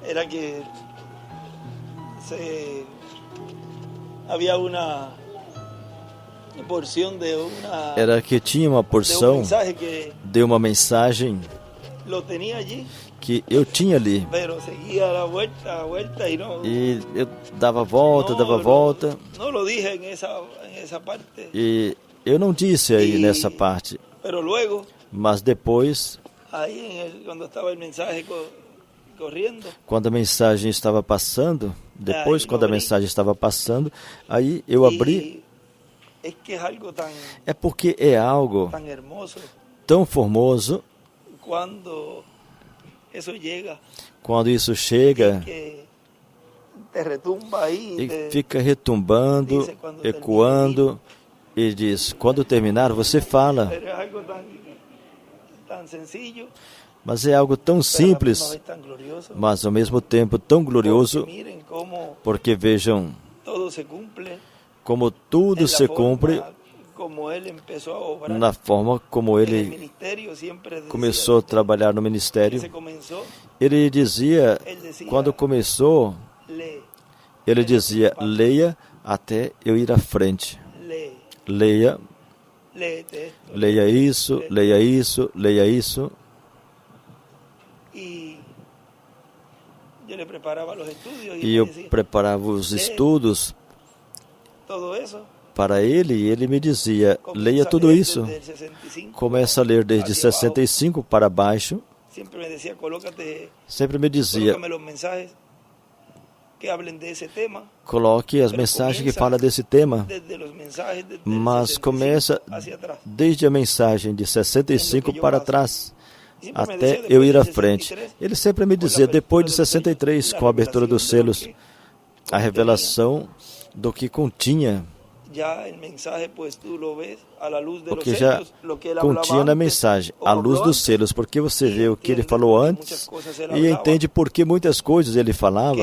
era que havia uma porção de uma era que tinha uma porção de uma mensagem que eu tinha ali. E eu dava volta. E eu não disse aí nessa parte. Mas depois, quando a mensagem estava passando, aí eu abri. É porque é algo tão formoso quando isso chega e fica retumbando, ecoando, e diz, quando terminar você fala. Mas é algo tão simples, mas ao mesmo tempo tão glorioso, porque vejam como tudo se cumpre na forma como ele começou a trabalhar no ministério. Ele dizia, quando começou, ele dizia, leia até eu ir à frente. Leia isso, leia isso, leia isso. E eu preparava os estudos para ele, e ele me dizia, leia tudo isso. Começa a ler desde 65 para baixo. Sempre me dizia, coloque as mensagens que falam desse tema, mas começa desde a mensagem de 65 para trás, até eu ir à frente. Ele sempre me dizia, depois de 63, com a abertura dos selos, a revelação do que continha, porque já continha na mensagem, à luz dos selos, porque você vê o que ele falou antes e entende por que muitas coisas ele falava,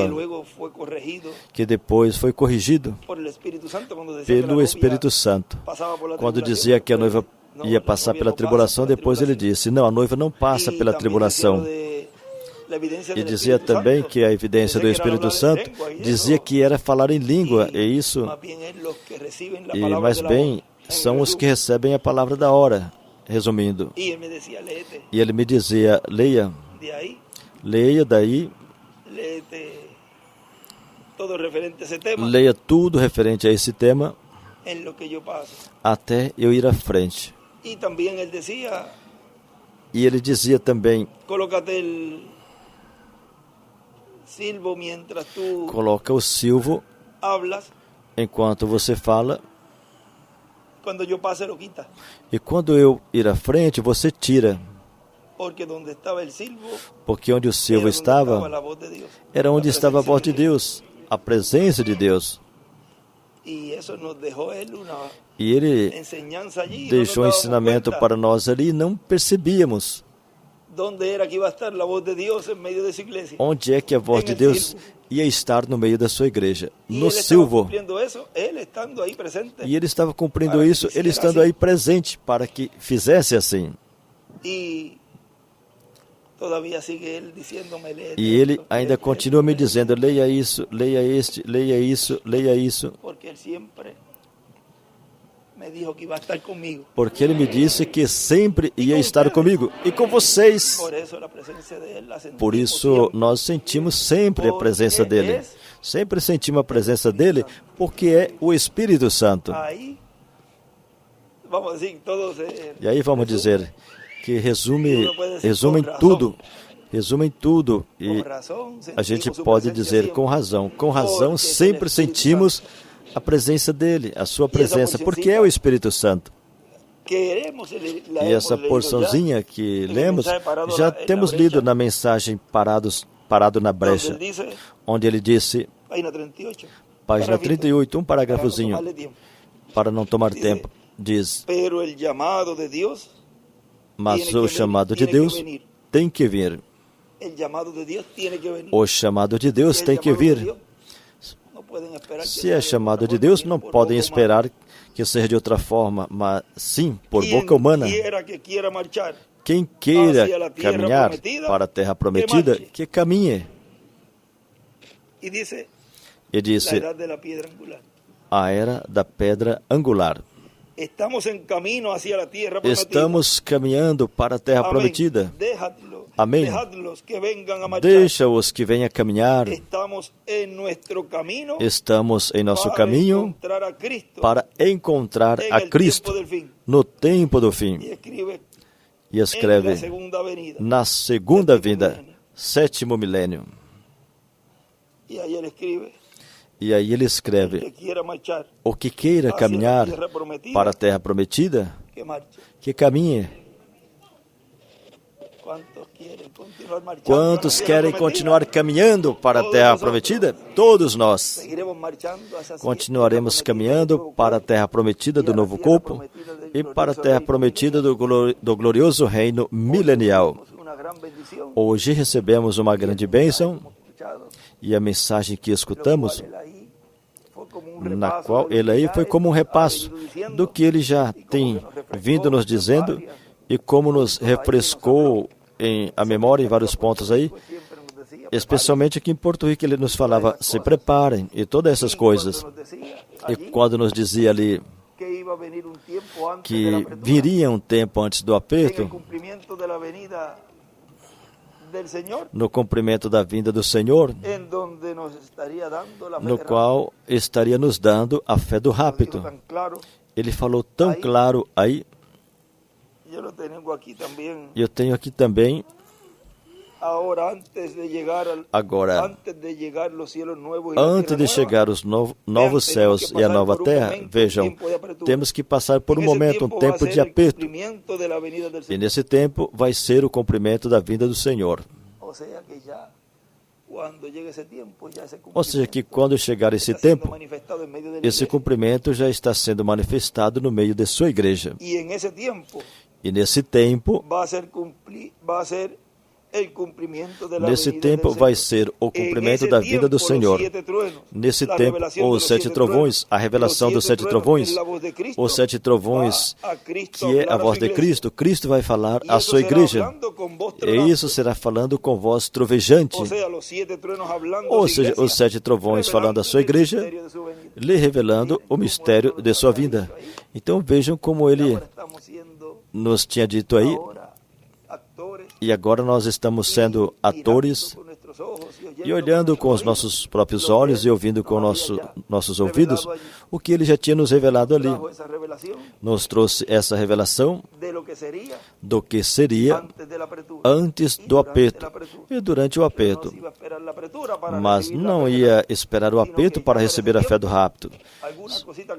que depois foi corrigido pelo Espírito Santo. Quando dizia que a noiva ia passar pela tribulação, depois ele disse, não, a noiva não passa pela tribulação. E dizia também que a evidência do Espírito Santo dizia que era falar em língua, e isso, mais bem, são os que recebem a palavra da hora, resumindo. E ele me dizia, leia daí, leia tudo referente a esse tema, até eu ir à frente. E ele dizia também, coloca o silvo enquanto você fala, e quando eu ir à frente, você tira. Porque onde o silvo estava, era onde estava a voz de Deus, a presença de Deus. E ele deixou um ensinamento para nós ali e não percebíamos. Onde é que a voz de Deus ia estar no meio da sua igreja? No silvo. E ele estava cumprindo isso, ele estando aí presente, para que fizesse assim. E ele ainda continua me dizendo, leia isso, leia este, leia isso, leia isso. Porque ele me disse que sempre ia estar comigo e com vocês. Por isso nós sentimos sempre a presença dele. Sempre sentimos a presença dele, porque é o Espírito Santo. E aí vamos dizer que resumem tudo. E a gente pode dizer com razão sempre sentimos a presença dele, a sua presença, porque é o Espírito Santo. E essa porçãozinha que lemos, já temos lido na mensagem Parado na Brecha, onde ele disse, página 38, um parágrafozinho, para não tomar tempo, diz, mas o chamado de Deus tem que vir. O chamado de Deus tem que vir. Se é chamado de Deus, não podem esperar que seja de outra forma, mas sim, por boca humana. Quem queira caminhar para a terra prometida, que caminhe. E disse, a era da pedra angular. Estamos caminhando para a terra prometida. Amém. Deixa-os que venham caminhar. Estamos em nosso caminho para encontrar a Cristo no tempo do fim. E escreve, na segunda vinda, 7º milênio. E aí ele escreve, o que queira caminhar para a terra prometida, que caminhe. Quantos querem continuar caminhando para a terra prometida? Todos nós continuaremos caminhando para a terra prometida do novo corpo e para a terra prometida do glorioso reino milenial. Hoje recebemos uma grande bênção e a mensagem que escutamos, na qual ele aí foi como um repasso do que ele já tem vindo nos dizendo e como nos refrescou a memória em vários pontos aí, especialmente aqui em Porto Rico ele nos falava, se preparem e todas essas coisas. E quando nos dizia ali que viria um tempo antes do aperto, no cumprimento da vinda do Senhor, no qual estaria nos dando a fé do rapto. Ele falou tão claro aí. Eu tenho aqui também. Agora, antes de chegar os novos céus e a nova terra, vejam, temos que passar por um momento, um tempo de aperto. E nesse tempo vai ser o cumprimento da vinda do Senhor. Ou seja, que quando chegar esse tempo, esse cumprimento já está sendo manifestado no meio de sua igreja. E nesse tempo, nesse tempo vai ser o cumprimento da vida do Senhor. Nesse tempo, os 7 trovões, a revelação dos 7 trovões, os 7 trovões, que é a voz de Cristo. Cristo vai falar à sua igreja. E isso será falando com voz trovejante. Ou seja, os 7 trovões falando à sua igreja, lhe revelando o mistério de sua vinda. Então vejam como ele nos tinha dito aí. E agora nós estamos sendo atores e olhando com os nossos próprios olhos e ouvindo com nossos ouvidos o que ele já tinha nos revelado ali. Nos trouxe essa revelação do que seria antes do aperto e durante o aperto. Mas não ia esperar o aperto para receber a fé do rapto,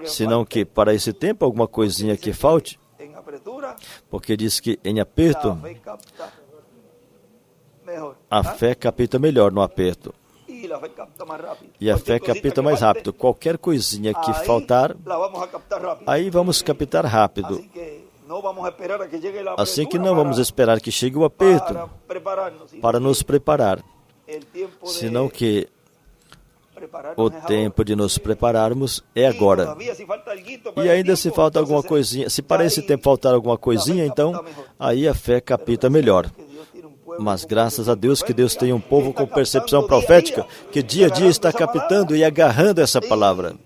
senão que para esse tempo alguma coisinha que falte, porque diz que em aperto a fé capta melhor no aperto. E a fé capta mais rápido. Qualquer coisinha que faltar, aí vamos captar rápido. Assim que não vamos esperar que chegue o aperto para nos preparar. Senão que o tempo de nos prepararmos é agora. E ainda se falta alguma coisinha, se para esse tempo faltar alguma coisinha, então aí a fé capta melhor. Mas graças a Deus que Deus tem um povo com percepção profética que dia a dia está captando e agarrando essa palavra.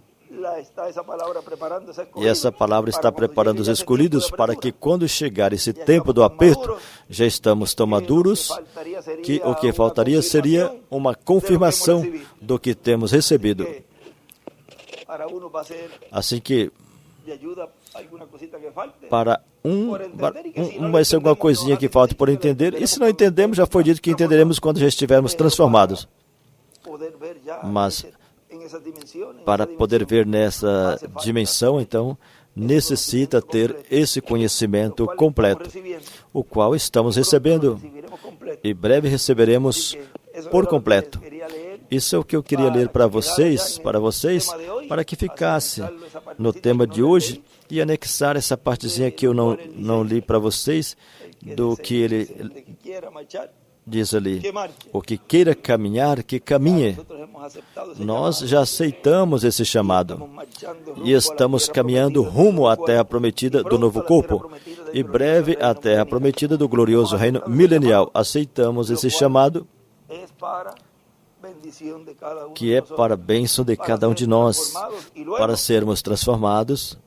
E essa palavra está preparando os escolhidos para que quando chegar esse tempo do aperto, já estamos tão maduros que o que faltaria seria uma confirmação do que temos recebido. Assim que para vai ser alguma coisinha que falta por entender, e se não entendemos, já foi dito que entenderemos quando já estivermos transformados. Mas para poder ver nessa dimensão, então, necessita ter esse conhecimento completo, o qual estamos recebendo, e breve receberemos por completo. Isso é o que eu queria ler para vocês, para que ficasse no tema de hoje e anexar essa partezinha que eu não li para vocês, do que ele diz ali. O que queira caminhar, que caminhe. Nós já aceitamos esse chamado e estamos caminhando rumo à terra prometida do novo corpo e breve à terra prometida do glorioso reino milenial. Aceitamos esse chamado, que é para a bênção de cada um de nós, para sermos transformados.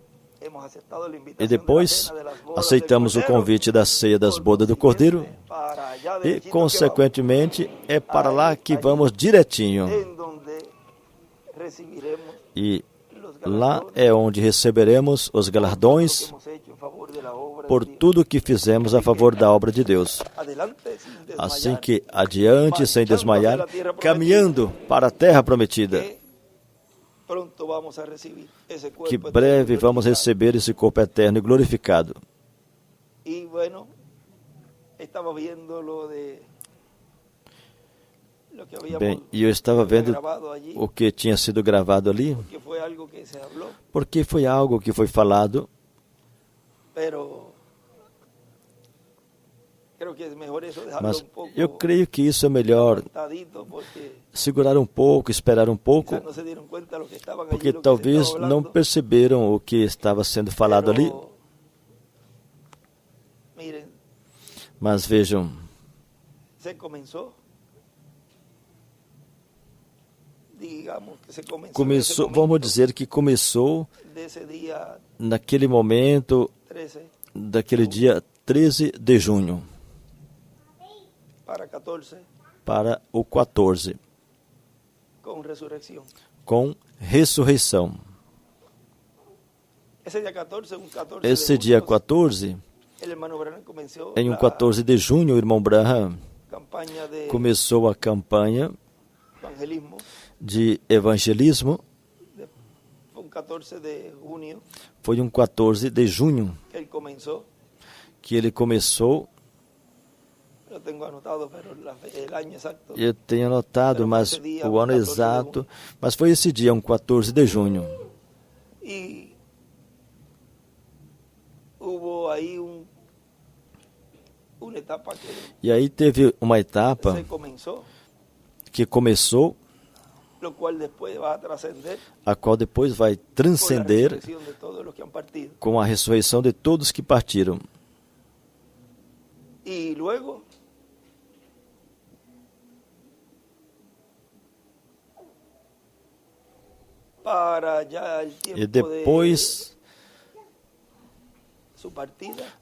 E depois aceitamos o convite da ceia das bodas do Cordeiro e, consequentemente, é para lá que vamos direitinho. E lá é onde receberemos os galardões por tudo que fizemos a favor da obra de Deus. Assim que adiante, sem desmaiar, caminhando para a terra prometida, que breve vamos receber esse corpo eterno e glorificado. Bem, e eu estava vendo o que tinha sido gravado ali, porque foi algo que foi falado, mas eu creio que isso é melhor segurar um pouco, esperar um pouco, porque talvez não perceberam o que estava sendo falado ali. Mas vejam, começou, vamos dizer que começou naquele momento, daquele dia 13 de junho, para o 14, com ressurreição. Esse dia 14, em um 14 de junho, o irmão Branham começou a campanha de evangelismo. Foi um 14 de junho que ele começou. Eu tenho anotado, mas o ano exato, mas foi esse dia, um 14 de junho. E aí teve uma etapa que começou, a qual depois vai transcender com a ressurreição de todos que partiram. E depois,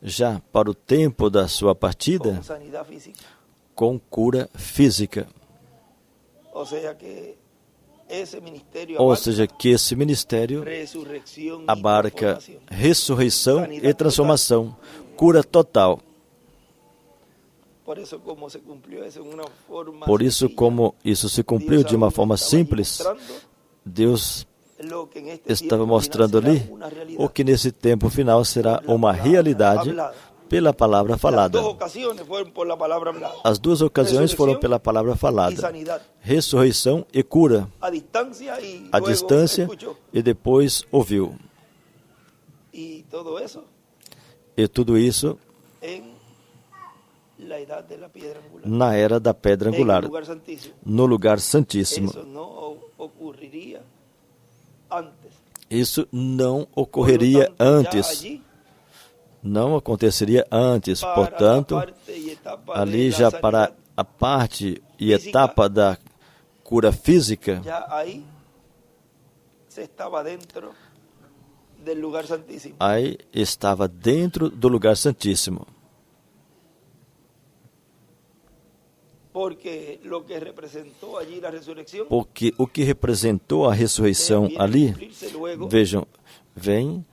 já para o tempo da sua partida, com cura física. Ou seja, que esse ministério abarca ressurreição e transformação, cura total. Por isso, como isso se cumpriu de uma forma simples, Deus estava mostrando ali o que nesse tempo final será uma realidade pela palavra falada. As duas ocasiões foram pela palavra falada. Ressurreição e cura. A distância e depois ouviu. E tudo isso na era da pedra angular, no lugar santíssimo. Isso não ocorreria antes. Não aconteceria antes. Portanto, ali já para a parte e etapa da cura física, aí estava dentro do lugar santíssimo. Porque o que representou a ressurreição ali, vejam, vem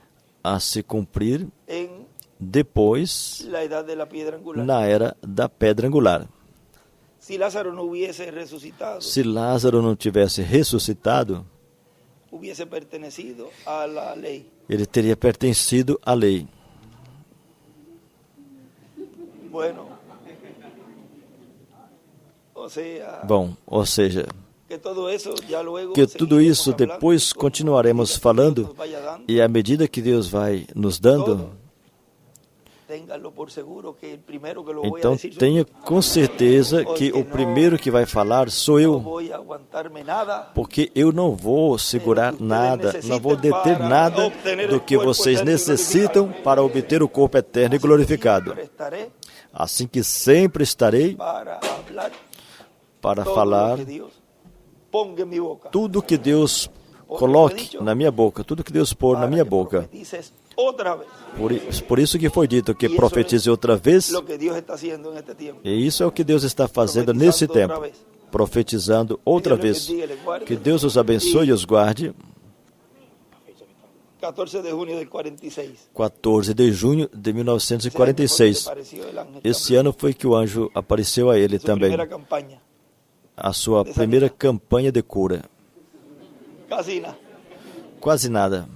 a se cumprir depois na era da pedra angular. Se Lázaro não tivesse ressuscitado, ele teria pertencido à lei. Bom, ou seja, que tudo isso depois continuaremos falando, e à medida que Deus vai nos dando, então tenha com certeza que o primeiro que vai falar sou eu, porque eu não vou segurar nada, não vou deter nada do que vocês necessitam para obter o corpo eterno e glorificado. Assim que sempre estarei para falar tudo que Deus coloque na minha boca, tudo que Deus pôr na minha boca. Por isso que foi dito que profetize outra vez. E isso é o que Deus está fazendo nesse tempo, profetizando outra vez. Que Deus os abençoe e os guarde. 14 de junho de 1946. Esse ano foi que o anjo apareceu a ele também. A sua primeira campanha de cura. Quase nada.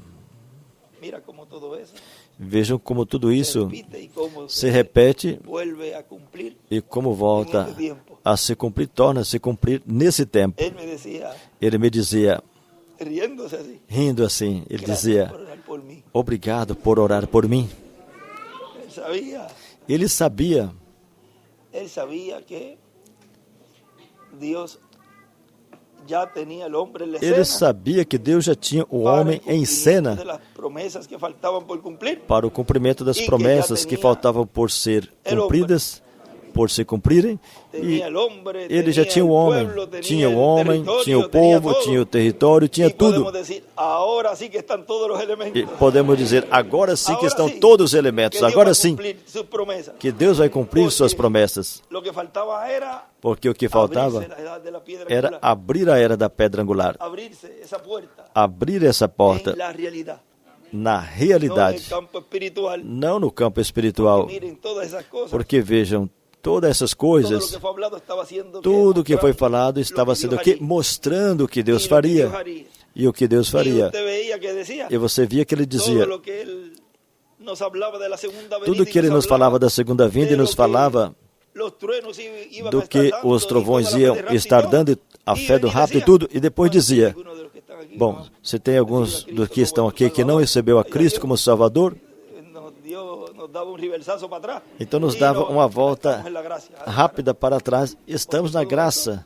Vejam como tudo isso se repete e como volta a se cumprir, torna a se cumprir nesse tempo. Ele me dizia, rindo assim, ele dizia, obrigado por orar por mim. Ele sabia que Deus já tinha o homem em cena para o cumprimento das promessas que faltavam por ser cumpridas, por se cumprirem, e ele já tinha o homem, tinha o povo, tinha o território, tinha tudo. E podemos dizer, agora sim que estão todos os elementos, agora sim que Deus vai cumprir suas promessas. Porque o que faltava era abrir a era da pedra angular, abrir essa porta na realidade, não no campo espiritual, porque vejam, todas essas coisas, tudo que foi falado estava sendo o quê? Mostrando o que Deus faria. E o que Deus faria. E você via que ele dizia, tudo que ele nos falava da segunda vinda e nos falava do que os trovões iam estar dando, a fé do rápido e tudo, e depois dizia, bom, se tem alguns dos que estão aqui que não recebeu a Cristo como Salvador, então nos dava uma volta rápida para trás. Estamos na graça.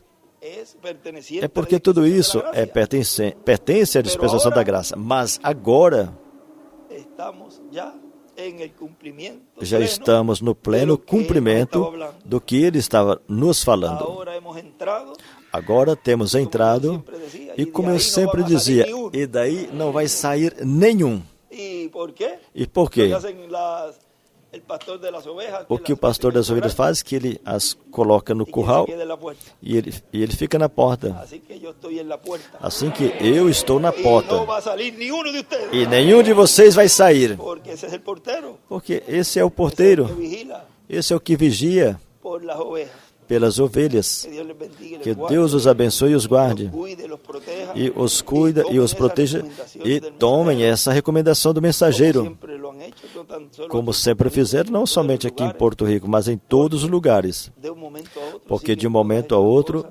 É porque tudo isso pertence à dispensação da graça. Mas agora já estamos no pleno cumprimento do que ele estava nos falando. Agora temos entrado e, como eu sempre dizia, e daí não vai sair nenhum. E por quê? O que o pastor das ovelhas faz, que ele as coloca no curral e ele fica na porta. Assim que eu estou na porta e nenhum de vocês vai sair, porque esse é o porteiro, esse é o que vigia pelas ovelhas. Que Deus os abençoe e os guarde, e os cuida e os proteja, e tomem essa recomendação do mensageiro, como sempre fizeram, não somente aqui em Porto Rico, mas em todos os lugares, porque de um momento a outro,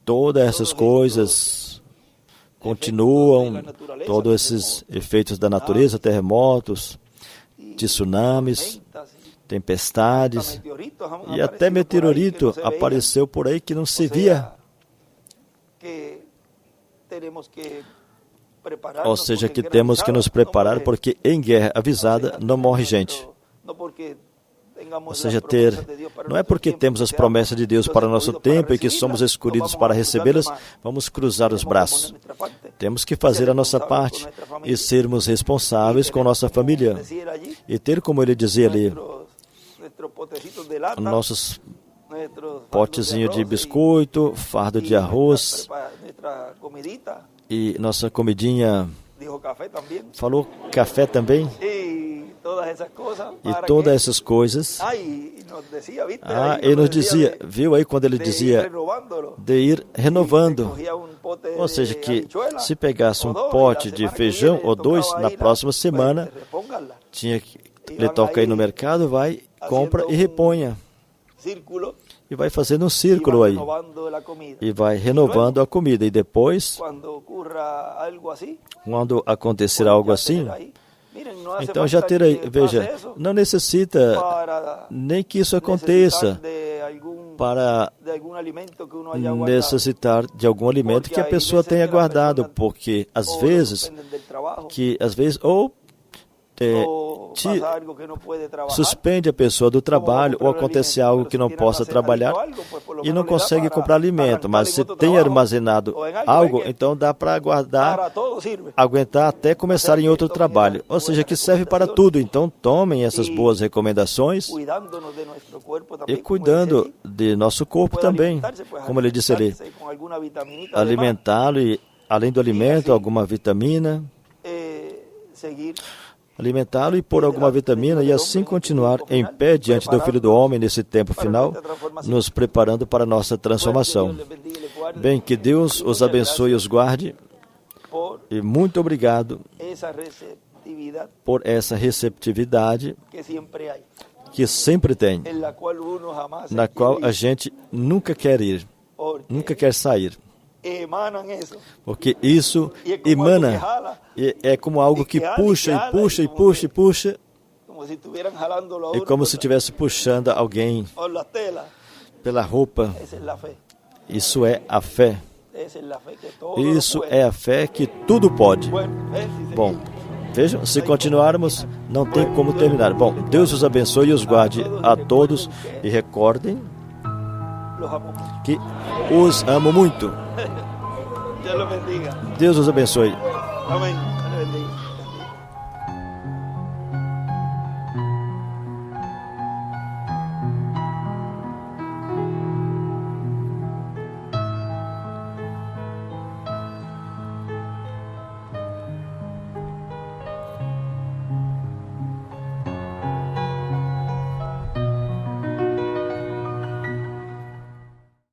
todas essas coisas continuam, todos esses efeitos da natureza, terremotos, tsunamis, tempestades, e até meteorito apareceu por aí que não se via. Ou seja, que temos que nos preparar, porque em guerra avisada não morre gente. Ou seja, não é porque temos as promessas de Deus para o nosso tempo e que somos escolhidos para recebê-las, vamos cruzar os braços. Temos que fazer a nossa parte e sermos responsáveis com nossa família. E ter, como ele dizia ali, nossos potezinhos de biscoito, fardo de arroz e nossa comidinha. Falou café também. E todas essas coisas. Ele nos dizia, viu aí quando ele dizia de ir renovando. Ou seja, que se pegasse um pote de feijão ou dois, na próxima semana, ele toca aí no mercado, vai, compra e reponha. E vai fazendo um círculo aí. E vai renovando a comida. E depois, quando acontecer algo assim, então já ter aí, veja, não necessita nem que isso aconteça para necessitar de algum alimento que a pessoa tenha guardado, porque às vezes ou suspende a pessoa do trabalho ou acontece algo que não possa trabalhar e não consegue comprar alimento, mas se tem armazenado algo, então dá para guardar, aguentar até começar em outro trabalho, ou seja, que serve para tudo. Então tomem essas boas recomendações e cuidando de nosso corpo também, como ele disse ali, alimentá-lo e além do alimento, alguma vitamina, alimentá-lo e pôr alguma vitamina e assim continuar em pé diante do Filho do Homem nesse tempo final, nos preparando para a nossa transformação. Bem, que Deus os abençoe e os guarde e muito obrigado por essa receptividade que sempre tem, na qual a gente nunca quer ir, nunca quer sair. Porque isso emana, e é como algo que puxa e puxa e puxa e puxa, é como se estivesse puxando alguém pela roupa. Isso é a fé. Isso é a fé que tudo pode. Bom, vejam, se continuarmos, não tem como terminar. Bom, Deus os abençoe e os guarde a todos e recordem que os amo muito. Deus os abençoe. Amém.